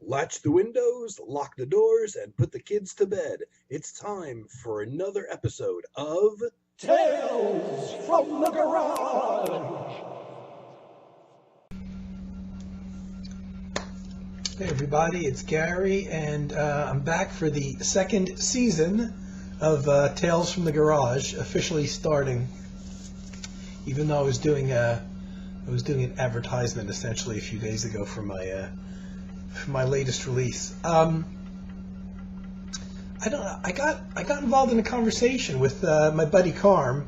Latch the windows, lock the doors, and put the kids to bed. It's time for another episode of Tales from the Garage! Hey everybody, it's Gary, and I'm back for the second season of Tales from the Garage, officially starting. Even though I was doing an advertisement essentially a few days ago for my latest release. I got involved in a conversation with my buddy Carm,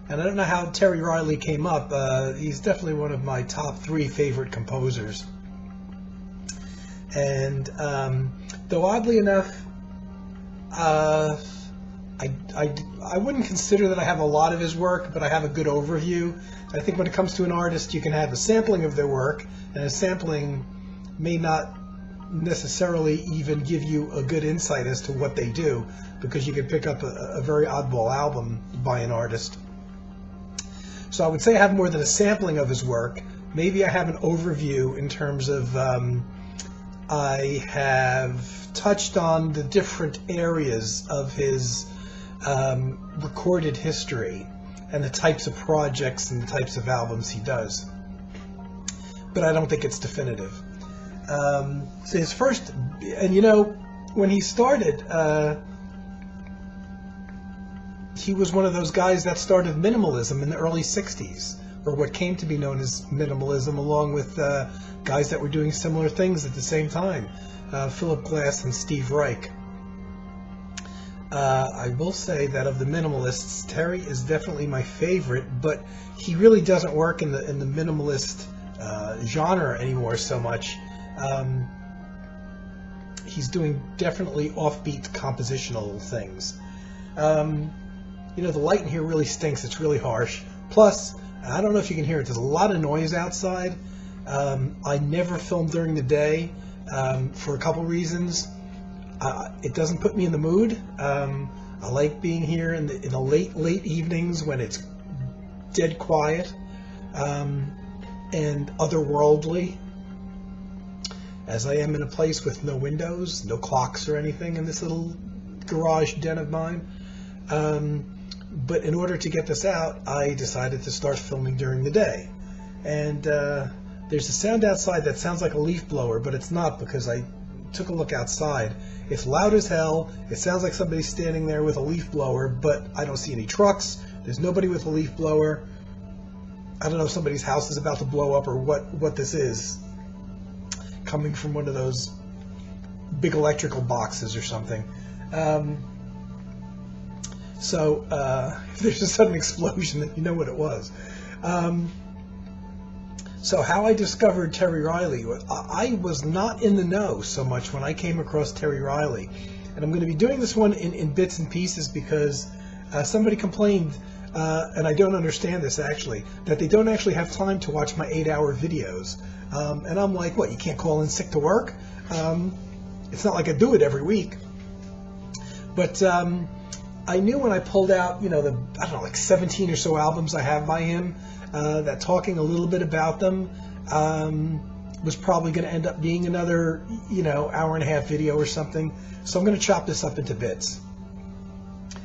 and I don't know how Terry Riley came up. He's definitely one of my top 3 favorite composers. And though oddly enough, I wouldn't consider that I have a lot of his work, but I have a good overview. I think when it comes to an artist, you can have a sampling of their work, and a sampling may not necessarily even give you a good insight as to what they do, because you can pick up a very oddball album by an artist. So I would say I have more than a sampling of his work. Maybe I have an overview in terms of I have touched on the different areas of his recorded history and the types of projects and the types of albums he does. But I don't think it's definitive. So his first, and when he started, he was one of those guys that started minimalism in the early 60s, or what came to be known as minimalism, along with guys that were doing similar things at the same time, Philip Glass and Steve Reich. I will say that of the minimalists, Terry is definitely my favorite, but he really doesn't work in the minimalist genre anymore so much. He's doing definitely offbeat compositional things. The light in here really stinks. It's really harsh. Plus, I don't know if you can hear it, there's a lot of noise outside. I never film during the day for a couple reasons. It doesn't put me in the mood. I like being here in the late evenings when it's dead quiet and otherworldly, as I am in a place with no windows, no clocks or anything in this little garage den of mine. But in order to get this out, I decided to start filming during the day. And there's a sound outside that sounds like a leaf blower, but it's not, because I took a look outside. It's loud as hell. It sounds like somebody's standing there with a leaf blower, but I don't see any trucks. There's nobody with a leaf blower. I don't know if somebody's house is about to blow up or what this is, coming from one of those big electrical boxes or something. So if there's a sudden explosion, then you know what it was. So how I discovered Terry Riley, I was not in the know so much when I came across Terry Riley. And I'm going to be doing this one in bits and pieces because somebody complained, and I don't understand this actually, that they don't actually have time to watch my 8-hour videos. And I'm like, what, you can't call in sick to work? It's not like I do it every week. But I knew when I pulled out, like 17 or so albums I have by him, that talking a little bit about them was probably going to end up being another, hour and a half video or something. So I'm going to chop this up into bits.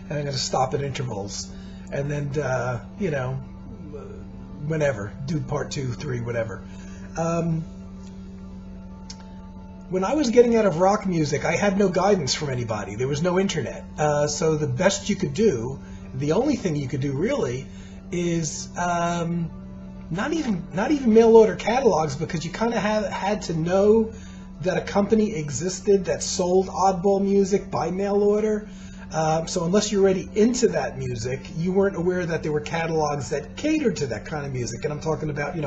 And I'm going to stop at intervals. And then, whenever, do part 2, 3, whatever. When I was getting out of rock music, I had no guidance from anybody. There was no internet. So the best you could do, the only thing you could do really, is not even mail order catalogs, because you kind of had to know that a company existed that sold oddball music by mail order. So unless you're already into that music, you weren't aware that there were catalogs that catered to that kind of music. And I'm talking about,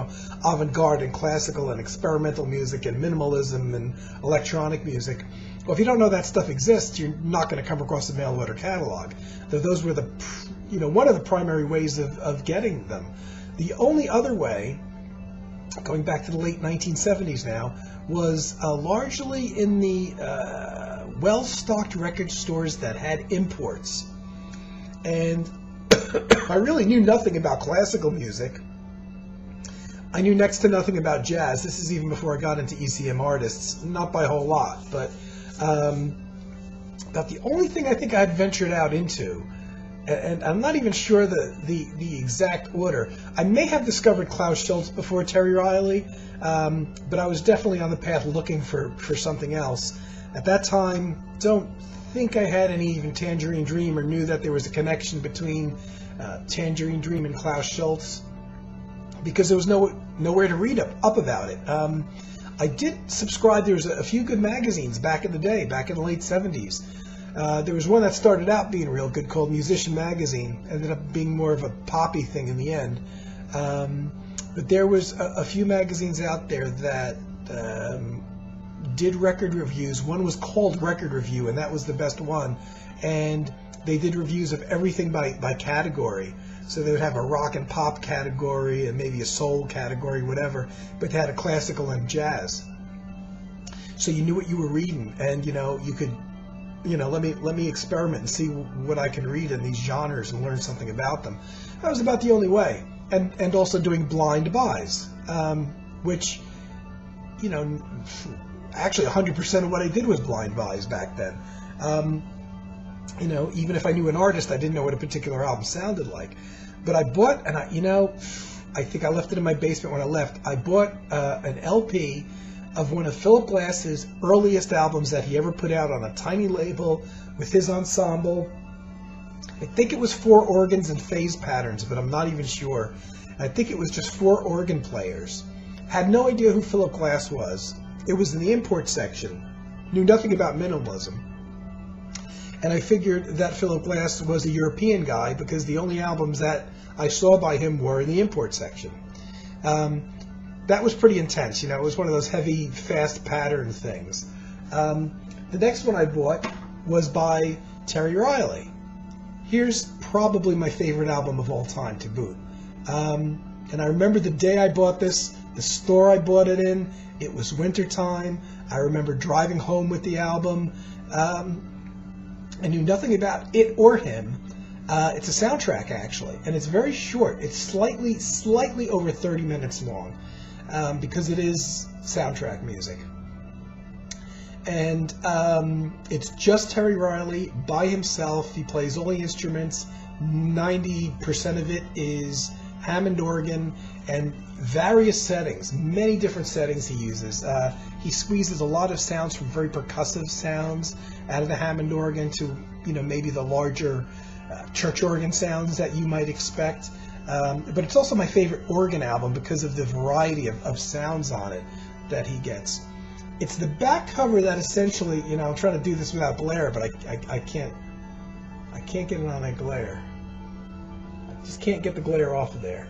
avant-garde and classical and experimental music and minimalism and electronic music. Well, if you don't know that stuff exists, you're not going to come across a mail order catalog. Those were one of the primary ways of getting them. The only other way, going back to the late 1970s now, was largely in the well-stocked record stores that had imports. And I really knew nothing about classical music, I knew next to nothing about jazz. This is even before I got into ECM artists, not by a whole lot, but about the only thing I think I'd ventured out into, and I'm not even sure the exact order. I may have discovered Klaus Schultze before Terry Riley, but I was definitely on the path looking for something else. At that time, don't think I had any even Tangerine Dream or knew that there was a connection between Tangerine Dream and Klaus Schultze, because there was nowhere to read up about it. I did subscribe. There was a few good magazines back in the day, back in the late 70s. There was one that started out being real good called Musician Magazine. Ended up being more of a poppy thing in the end. But there was a few magazines out there that did record reviews. One was called Record Review, and that was the best one. And they did reviews of everything by category. So they would have a rock and pop category and maybe a soul category, whatever. But they had a classical and jazz. So you knew what you were reading, and you could, let me experiment and see what I can read in these genres and learn something about them. That was about the only way. And also doing blind buys, which, actually 100% of what I did was blind buys back then. Even if I knew an artist, I didn't know what a particular album sounded like. But I bought, and I think I left it in my basement when I left. I bought an LP of one of Philip Glass's earliest albums that he ever put out on a tiny label with his ensemble. I think it was 4 organs and phase patterns, but I'm not even sure. I think it was just 4 organ players. Had no idea who Philip Glass was. It was in the import section. Knew nothing about minimalism. And I figured that Philip Glass was a European guy because the only albums that I saw by him were in the import section. That was pretty intense. It was one of those heavy, fast pattern things. The next one I bought was by Terry Riley. Here's probably my favorite album of all time to boot. And I remember the day I bought this, the store I bought it in. It was wintertime. I remember driving home with the album. I knew nothing about it or him. It's a soundtrack, actually, and it's very short. It's slightly over 30 minutes long, because it is soundtrack music. And it's just Terry Riley by himself. He plays all the instruments. 90% of it is Hammond organ and various settings, many different settings he uses. He squeezes a lot of sounds from very percussive sounds out of the Hammond organ to, maybe the larger church organ sounds that you might expect. But it's also my favorite organ album because of the variety of sounds on it that he gets. It's the back cover that essentially, I'm trying to do this without glare, but I can't get it on a glare. I just can't get the glare off of there.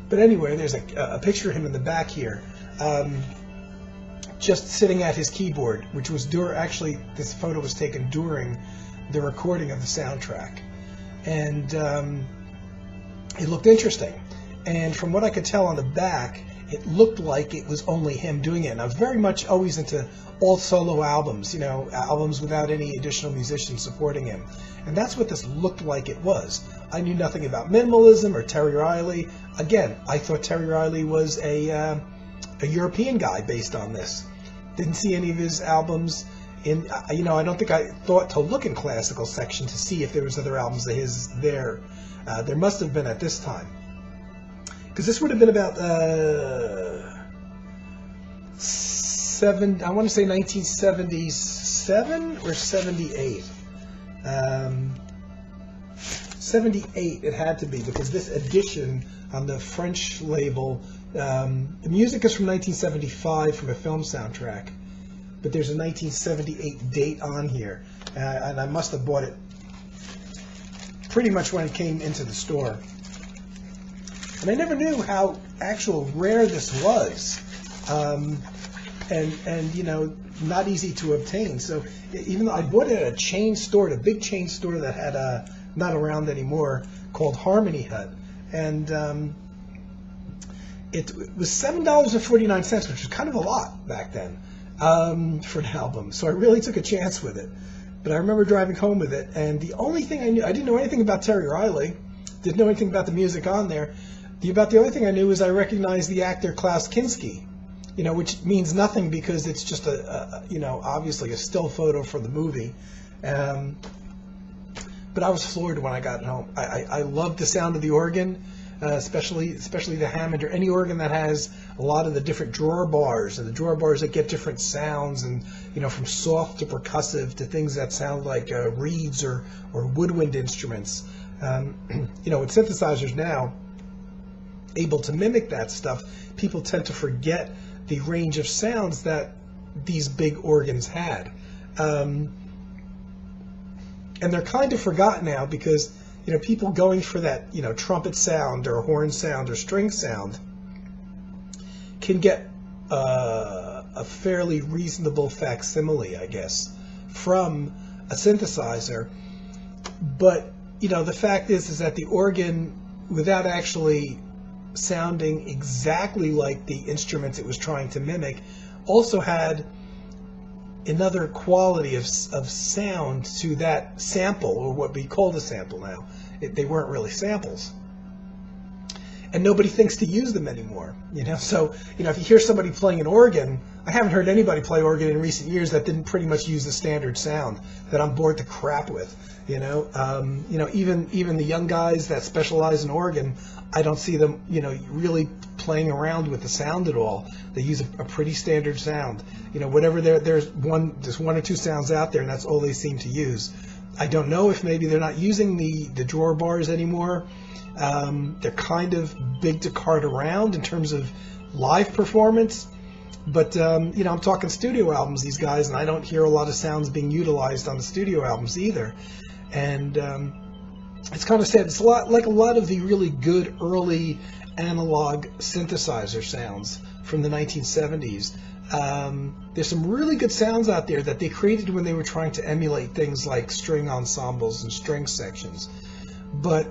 But anyway, there's a picture of him in the back here, just sitting at his keyboard, which was actually this photo was taken during the recording of the soundtrack, and it looked interesting. And from what I could tell on the back, it looked like it was only him doing it. And I was very much always into all solo albums, albums without any additional musicians supporting him. And that's what this looked like it was. I knew nothing about minimalism or Terry Riley. Again, I thought Terry Riley was a European guy based on this. Didn't see any of his albums in, I don't think I thought to look in classical section to see if there was other albums of his there. There must have been at this time. Because this would have been about I want to say 1977 or 78. 78 it had to be, because this edition on the French label, the music is from 1975 from a film soundtrack, but there's a 1978 date on here, and I must have bought it pretty much when it came into the store. And I never knew how actual rare this was, and not easy to obtain. So even though I bought it at a chain store, a big chain store that had not around anymore, called Harmony Hut, and it was $7.49, which was kind of a lot back then for an album. So I really took a chance with it. But I remember driving home with it, and the only thing I didn't know anything about Terry Riley, didn't know anything about the music on there. About the only thing I knew is I recognized the actor Klaus Kinski, which means nothing because it's just obviously a still photo for the movie. But I was floored when I got home. I love the sound of the organ, especially the Hammond, or any organ that has a lot of the different drawer bars, and the drawer bars that get different sounds, and from soft to percussive to things that sound like reeds or woodwind instruments. With synthesizers now able to mimic that stuff, people tend to forget the range of sounds that these big organs had. And they're kind of forgotten now because, people going for that, trumpet sound or horn sound or string sound can get a fairly reasonable facsimile, I guess, from a synthesizer. But, the fact is that the organ, without actually sounding exactly like the instruments it was trying to mimic, also had another quality of sound to that sample, or what we call the sample now. They weren't really samples. And nobody thinks to use them anymore, So, if you hear somebody playing an organ, I haven't heard anybody play organ in recent years that didn't pretty much use the standard sound that I'm bored to crap with, Even the young guys that specialize in organ, I don't see them, really playing around with the sound at all. They use a pretty standard sound. Whatever there's one or two sounds out there, and that's all they seem to use. I don't know if maybe they're not using the drawer bars anymore. They're kind of big to cart around in terms of live performance. But, I'm talking studio albums, these guys, and I don't hear a lot of sounds being utilized on the studio albums either. And it's kind of sad. It's a lot of the really good early analog synthesizer sounds from the 1970s. There's some really good sounds out there that they created when they were trying to emulate things like string ensembles and string sections. But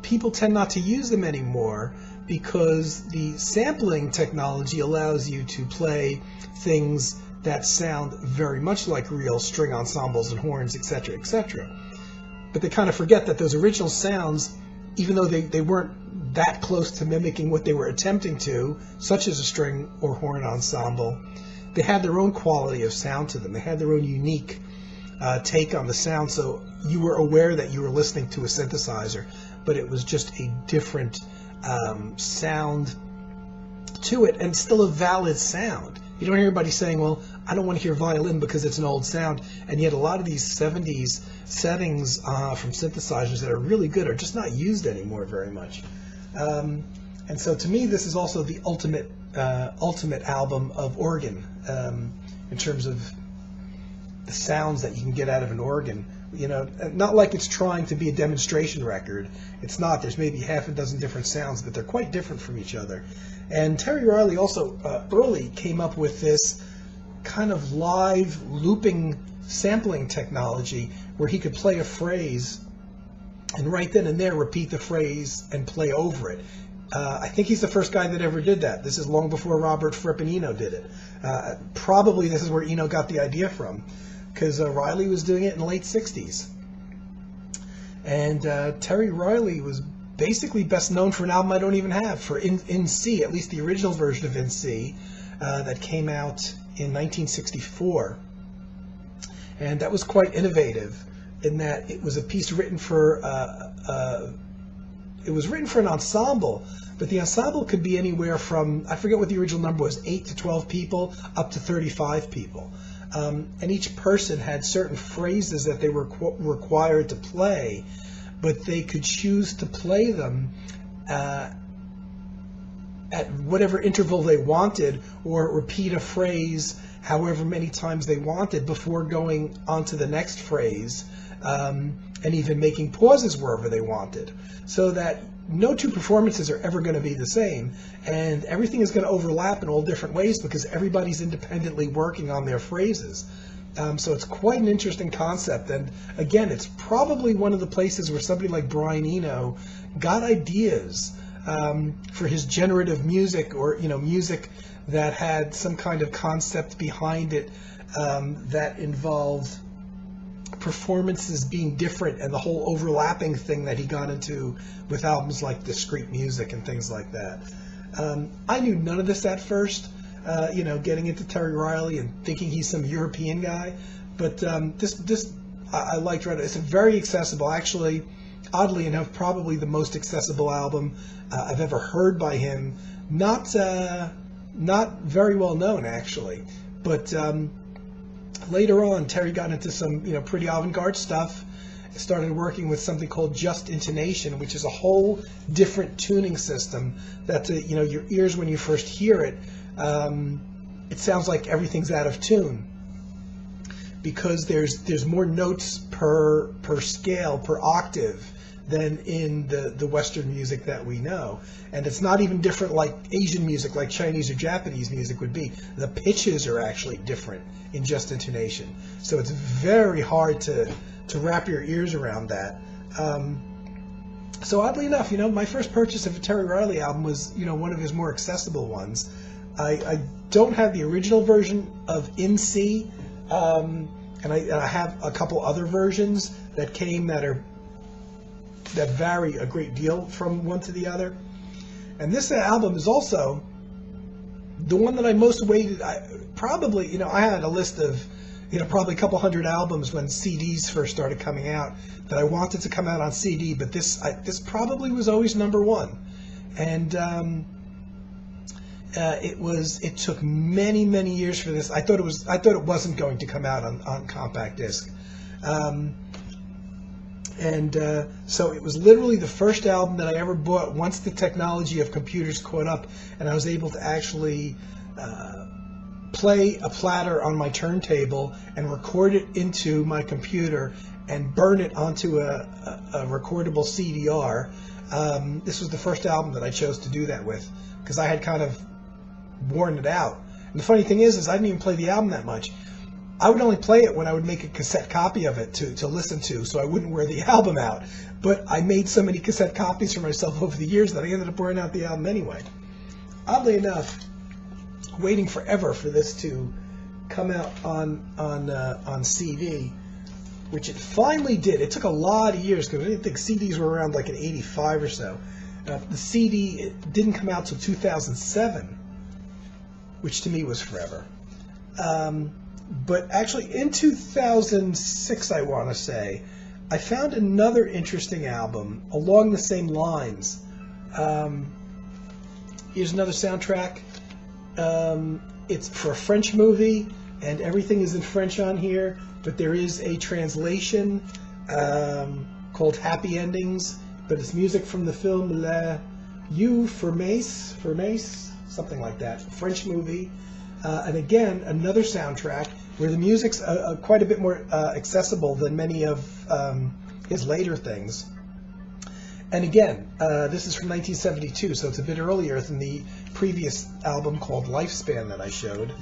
people tend not to use them anymore because the sampling technology allows you to play things that sound very much like real string ensembles and horns, etc., etc. But they kind of forget that those original sounds, even though they weren't that close to mimicking what they were attempting to, such as a string or horn ensemble, they had their own quality of sound to them. They had their own unique take on the sound, so you were aware that you were listening to a synthesizer, but it was just a different sound to it, and still a valid sound. You don't hear anybody saying, well, I don't want to hear violin because it's an old sound, and yet a lot of these 70s settings from synthesizers that are really good are just not used anymore very much. And so to me, this is also the ultimate album of organ in terms of the sounds that you can get out of an organ. Not like it's trying to be a demonstration record. It's not. There's maybe half a dozen different sounds, but they're quite different from each other. And Terry Riley also early came up with this kind of live looping sampling technology where he could play a phrase and right then and there repeat the phrase and play over it. I think he's the first guy that ever did that. This is long before Robert Fripp and Eno did it. Probably this is where Eno got the idea from, because Riley was doing it in the late 60s. And Terry Riley was basically best known for an album I don't even have, for In C, at least the original version of In C, that came out in 1964. And that was quite innovative in that it was a piece written for it was written for an ensemble, but the ensemble could be anywhere from, I forget what the original number was, 8 to 12 people, up to 35 people. And each person had certain phrases that they were required to play, but they could choose to play them at whatever interval they wanted, or repeat a phrase however many times they wanted before going on to the next phrase, and even making pauses wherever they wanted, so that no two performances are ever going to be the same, and everything is going to overlap in all different ways because everybody's independently working on their phrases. So it's quite an interesting concept, and again, it's probably one of the places where somebody like Brian Eno got ideas for his generative music, or music that had some kind of concept behind it that involved performances being different and the whole overlapping thing that he got into with albums like Discreet Music and things like that. I knew none of this at first, getting into Terry Riley and thinking he's some European guy. But this I liked right. It's a very accessible, actually, oddly enough, probably the most accessible album I've ever heard by him. Not very well known, actually, but later on, Terry got into some pretty avant-garde stuff. Started working with something called Just Intonation, which is a whole different tuning system that your ears, when you first hear it, it sounds like everything's out of tune, because there's more notes per scale, per octave, than in the Western music that we know. And it's not even different like Asian music, like Chinese or Japanese music would be. The pitches are actually different in Just Intonation. So it's very hard to wrap your ears around that. So oddly enough, my first purchase of a Terry Riley album was, one of his more accessible ones. I don't have the original version of In C, and I have a couple other versions that came that vary a great deal from one to the other. And this album is also the one that I most awaited. I had a list of, probably a couple hundred albums when CDs first started coming out that I wanted to come out on CD, but this probably was always number one. And it took many, many years for this. I thought it wasn't going to come out on compact disc. So it was literally the first album that I ever bought once the technology of computers caught up, and I was able to actually play a platter on my turntable and record it into my computer and burn it onto a recordable CDR. This was the first album that I chose to do that with, because I had kind of worn it out. And the funny thing is I didn't even play the album that much. I would only play it when I would make a cassette copy of it to listen to, so I wouldn't wear the album out. But I made so many cassette copies for myself over the years that I ended up wearing out the album anyway. Oddly enough, waiting forever for this to come out on CD, which it finally did. It took a lot of years, because I didn't think CDs were around like in '85 or so. The CD didn't come out till 2007, which to me was forever. But actually, in 2006, I want to say, I found another interesting album along the same lines. Here's another soundtrack. It's for a French movie, and everything is in French on here, but there is a translation called Happy Endings, but it's music from the film La You Fermace, something like that, French movie. And again, another soundtrack where the music's quite a bit more accessible than many of his later things. And again, this is from 1972, so it's a bit earlier than the previous album called Lifespan that I showed.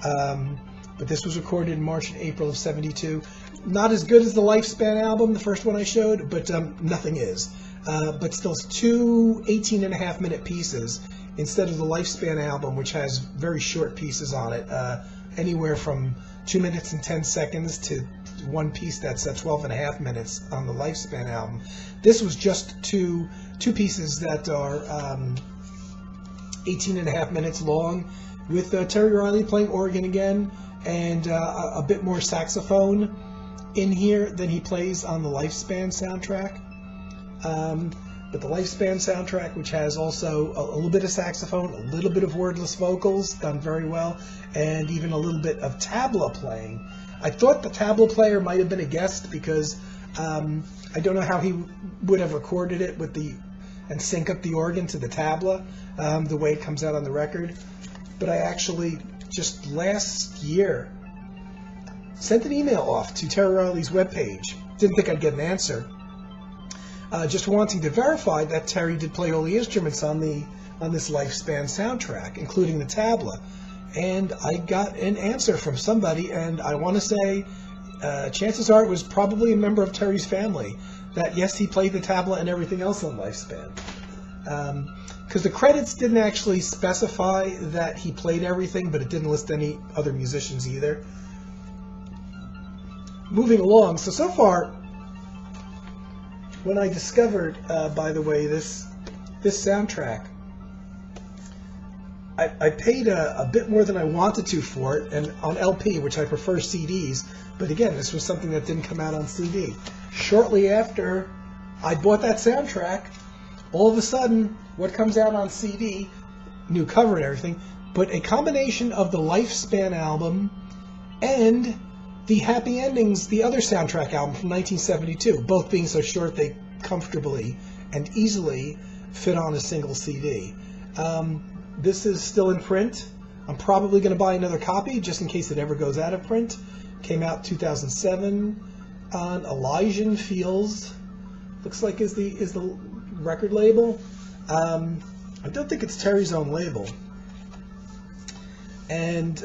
But this was recorded in March and April of '72. Not as good as the Lifespan album, the first one I showed, but nothing is. But still, it's two 18.5-minute pieces instead of the Lifespan album, which has very short pieces on it, anywhere from 2 minutes and 10 seconds to one piece that's 12.5 minutes on the Lifespan album. This was just two pieces that are 18.5 minutes long, with Terry Riley playing organ again, and a bit more saxophone in here than he plays on the Lifespan soundtrack. But the Lifespan soundtrack, which has also a little bit of saxophone, a little bit of wordless vocals, done very well, and even a little bit of tabla playing. I thought the tabla player might have been a guest, because I don't know how he would have recorded it and sync up the organ to the tabla the way it comes out on the record. But I actually just last year sent an email off to Terry Riley's webpage. Didn't think I'd get an answer. Just wanting to verify that Terry did play all the instruments on this Lifespan soundtrack, including the tabla. And I got an answer from somebody, and I want to say chances are it was probably a member of Terry's family, that yes, he played the tabla and everything else on Lifespan. Because the credits didn't actually specify that he played everything, but it didn't list any other musicians either. moving along. So far, when I discovered, by the way, this soundtrack, I paid a bit more than I wanted to for it, and on LP, which I prefer CDs. But again, this was something that didn't come out on CD. Shortly after I bought that soundtrack, all of a sudden, what comes out on CD, new cover and everything, but a combination of the Lifespan album and the Happy Endings, the other soundtrack album from 1972, both being so short they comfortably and easily fit on a single CD. This is still in print. I'm probably going to buy another copy just in case it ever goes out of print. Came out 2007 on Elysian Fields. Looks like is the record label. I don't think it's Terry's own label. And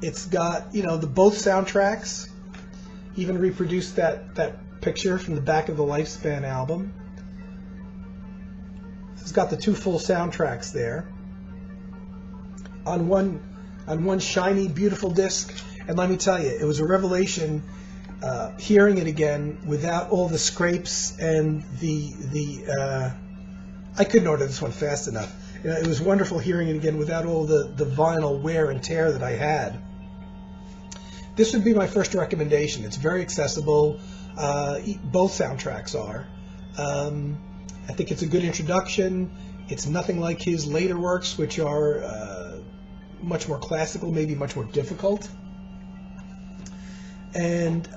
it's got, the both soundtracks. Even reproduced that picture from the back of the Lifespan album. It's got the two full soundtracks there on one shiny, beautiful disc. And let me tell you, it was a revelation hearing it again without all the scrapes and the I couldn't order this one fast enough. It was wonderful hearing it again without all the vinyl wear and tear that I had. This would be my first recommendation. It's very accessible. Both soundtracks are. I think it's a good introduction. It's nothing like his later works, which are much more classical, maybe much more difficult. And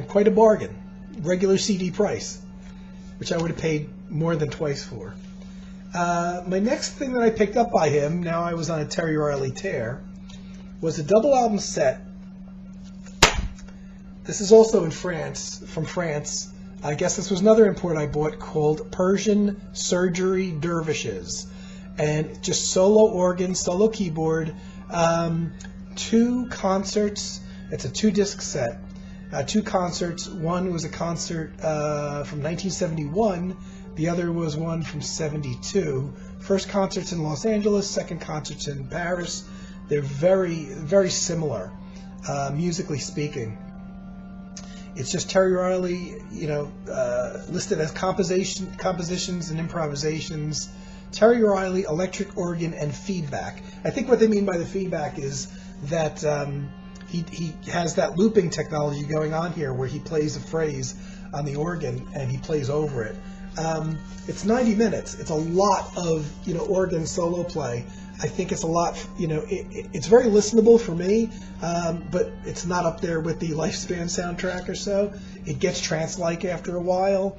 quite a bargain. Regular CD price, which I would have paid more than twice for. My next thing that I picked up by him, now I was on a Terry Riley tear, was a double album set. This is also from France. I guess this was another import I bought called Persian Surgery Dervishes. And just solo organ, solo keyboard, 2 concerts. It's a 2-disc set. 2 concerts. One was a concert from 1971. The other was one from 72. First concert's in Los Angeles, second concert's in Paris. They're very, very similar, musically speaking. It's just Terry Riley, listed as compositions and improvisations. Terry Riley, electric organ, and feedback. I think what they mean by the feedback is that he has that looping technology going on here where he plays a phrase on the organ and he plays over it. It's 90 minutes. It's a lot of organ solo play. I think it's a lot. It's very listenable for me, but it's not up there with the Lifespan soundtrack or so. It gets trance-like after a while.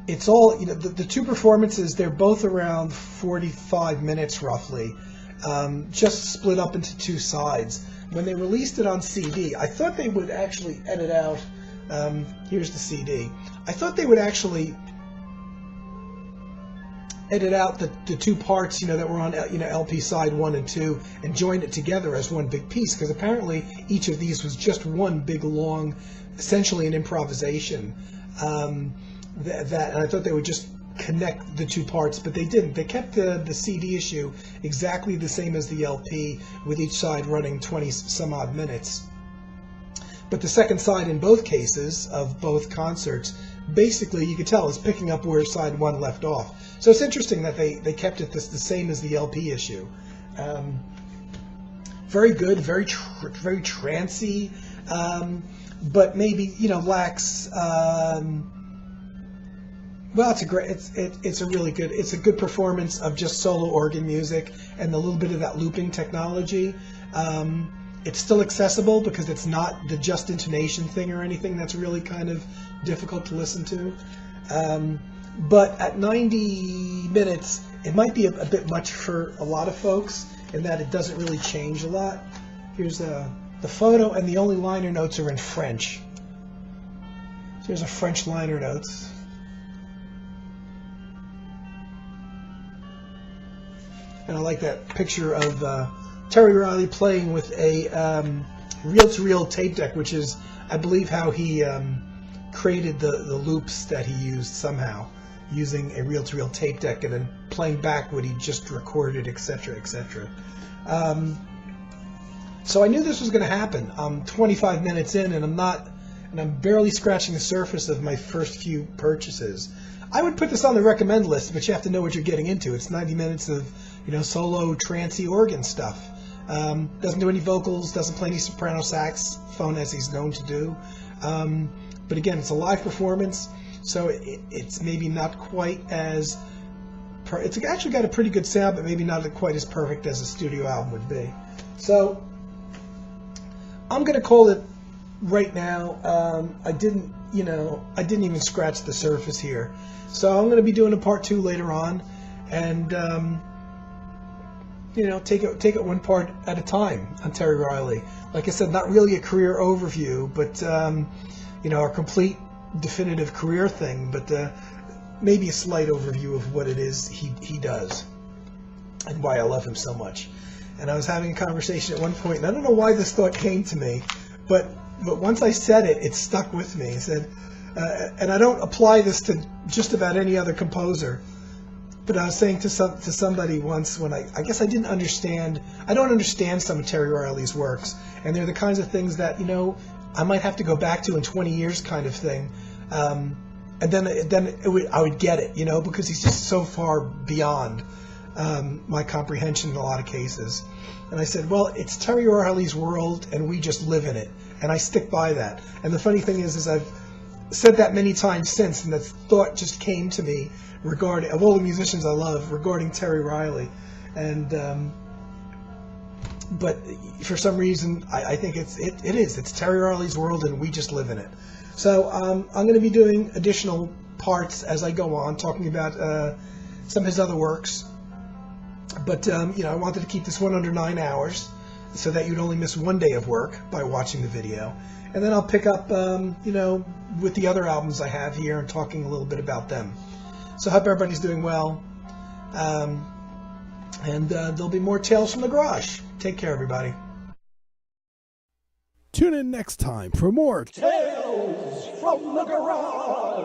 It's all the 2 performances. They're both around 45 minutes roughly. Just split up into 2 sides. When they released it on CD, I thought they would actually edit out. Here's the CD. I thought they would actually edit out the 2 parts, that were on, LP side 1 and 2, and join it together as one big piece. Because apparently each of these was just one big long, essentially an improvisation. And I thought they would just connect the 2 parts, but they didn't. They kept the CD issue exactly the same as the LP, with each side running 20 some odd minutes. But the second side in both cases of both concerts, basically you could tell is picking up where side 1 left off. So it's interesting that they kept it the same as the LP issue. Very good, very trancy, but maybe lacks. Well, it's a good performance of just solo organ music and a little bit of that looping technology. It's still accessible because it's not the just intonation thing or anything that's really kind of difficult to listen to. But at 90 minutes, it might be a bit much for a lot of folks in that it doesn't really change a lot. Here's the photo, and the only liner notes are in French. So here's a French liner notes. And I like that picture of Terry Riley playing with a reel-to-reel tape deck, which is, I believe, how he created the loops that he used somehow. using a reel-to-reel tape deck and then playing back what he just recorded, etc., etc. So I knew this was going to happen. I'm 25 minutes in, and I'm barely scratching the surface of my first few purchases. I would put this on the recommend list, but you have to know what you're getting into. It's 90 minutes of, solo trancy organ stuff. Doesn't do any vocals, doesn't play any soprano saxophone as he's known to do. But again, it's a live performance, so it's maybe not quite as... It's actually got a pretty good sound, but maybe not quite as perfect as a studio album would be. So I'm going to call it right now. I didn't even scratch the surface here. So I'm going to be doing a part 2 later on, and take it one part at a time on Terry Riley. Like I said, not really a career overview, but a complete definitive career thing, but maybe a slight overview of what it is he does and why I love him so much. And I was having a conversation at one point, and I don't know why this thought came to me, but once I said it, it stuck with me. I said, and I don't apply this to just about any other composer, but I was saying to somebody once when I guess I don't understand some of Terry Riley's works, and they're the kinds of things that, I might have to go back to in 20 years kind of thing, and then I would get it, because he's just so far beyond my comprehension in a lot of cases. And I said, well, it's Terry Riley's world, and we just live in it, and I stick by that. And the funny thing is I've said that many times since, and that thought just came to me regarding, of all the musicians I love, regarding Terry Riley. And but for some reason, I think it's Terry Riley's world, and we just live in it. So I'm going to be doing additional parts as I go on, talking about some of his other works. But I wanted to keep this one under 9 hours, so that you'd only miss one day of work by watching the video. And then I'll pick up, with the other albums I have here and talking a little bit about them. So I hope everybody's doing well. And there'll be more Tales from the Garage. Take care, everybody. Tune in next time for more Tales from the Garage.